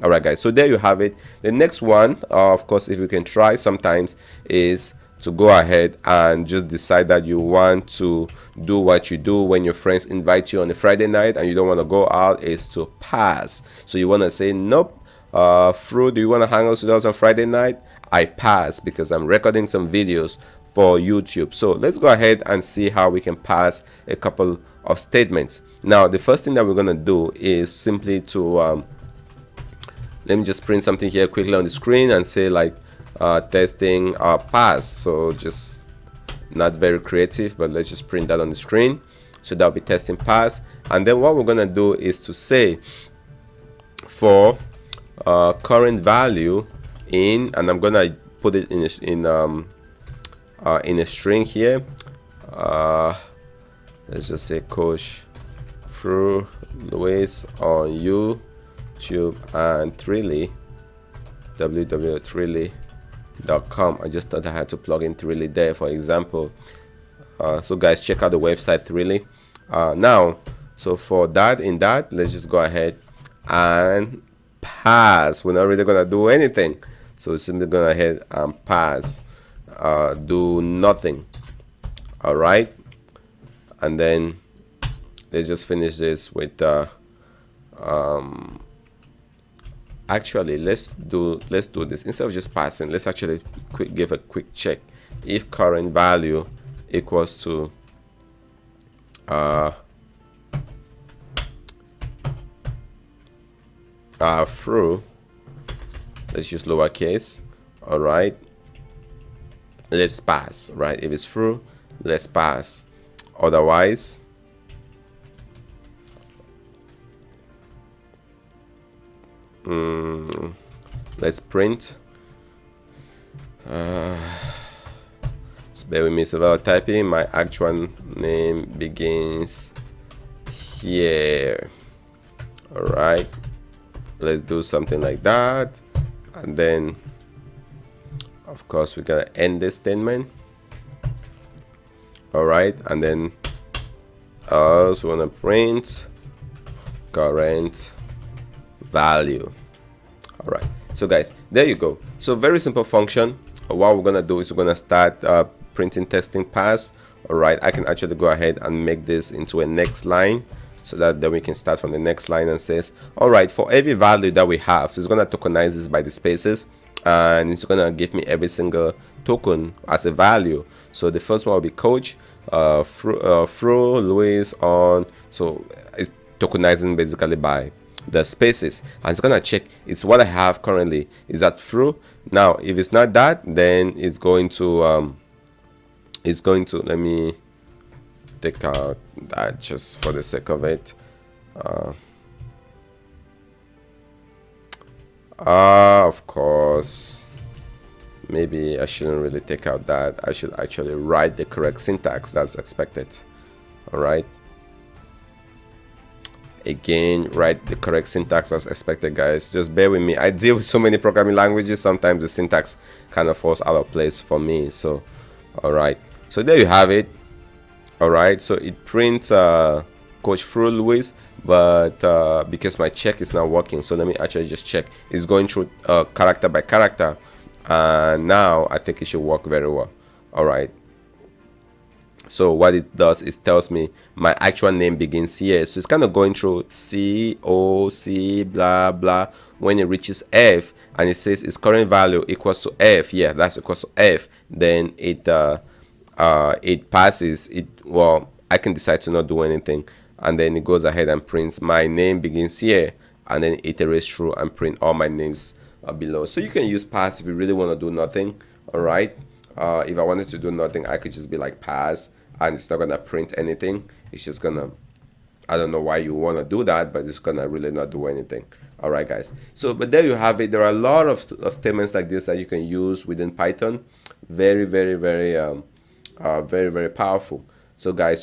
All right, guys, so there you have it. The next one, of course, if you can try sometimes, is to go ahead and just decide that you want to do what you do when your friends invite you on a Friday night and you don't want to go out, is to pass. So you want to say, nope, Fru, do you want to hang out with us on Friday night? I pass, because I'm recording some videos for YouTube. So let's go ahead and see how we can pass a couple of statements. Now, the first thing that we're going to do is simply to let me just print something here quickly on the screen and say like testing pass. So just not very creative, but let's just print that on the screen. So that'll be testing pass. And then what we're gonna do is to say for current value in, and I'm gonna put it in a string here. Let's just say Coach Fru Louis on YouTube and Thrilly, www.thrilly.com. I just thought I had to plug in Thrilly there, for example. So guys, check out the website Thrilly. Now, so for that, let's just go ahead and pass. We're not really gonna do anything, so we're simply gonna go ahead and pass. Do nothing. All right, and then let's just finish this with actually let's do this. Instead of just passing, let's actually give a quick check if current value equals to Fru. Let's use lowercase. All right, let's pass. Right, if it's Fru, let's pass. Otherwise, let's print. Just bear with me. So while typing, my actual name begins here. All right, let's do something like that, and then of course we're gonna end this statement. All right, and then also want to print current value. All right, so guys, there you go. So very simple function. What we're gonna do is we're gonna start printing testing pass. All right, I can actually go ahead and make this into a next line, so that then we can start from the next line and says, all right, for every value that we have, so it's gonna tokenize this by the spaces, and it's gonna give me every single token as a value. So the first one will be Coach Fru Louis on, so it's tokenizing basically by the spaces, and it's gonna check it's what I have currently. Is that Fru? Now if it's not that, then it's going to let me take out that just for the sake of it. Of course, maybe I shouldn't really take out that. I should actually write the correct syntax that's expected. All right, again, write the correct syntax as expected, guys. Just bear with me. I deal with so many programming languages, sometimes the syntax kind of falls out of place for me. So all right, so there you have it. All right, so it prints Coach Fru Louis, but because my check is not working, so let me actually just check. It's going through character by character, and now I think it should work very well. All right, so what it does is tells me my actual name begins here, so it's kind of going through C blah blah. When it reaches F and it says its current value equals to F, yeah, that's equals to F, then it passes it. Well, I can decide to not do anything, and then it goes ahead and prints my name begins here, and then it iterates through and print all my names below. So you can use pass if you really want to do nothing. All right, if I wanted to do nothing, I could just be like pass, and it's not gonna print anything. It's just gonna, I don't know why you want to do that, but it's gonna really not do anything. All right, guys, so but there you have it. There are a lot of statements like this that you can use within Python. Very very powerful. So guys,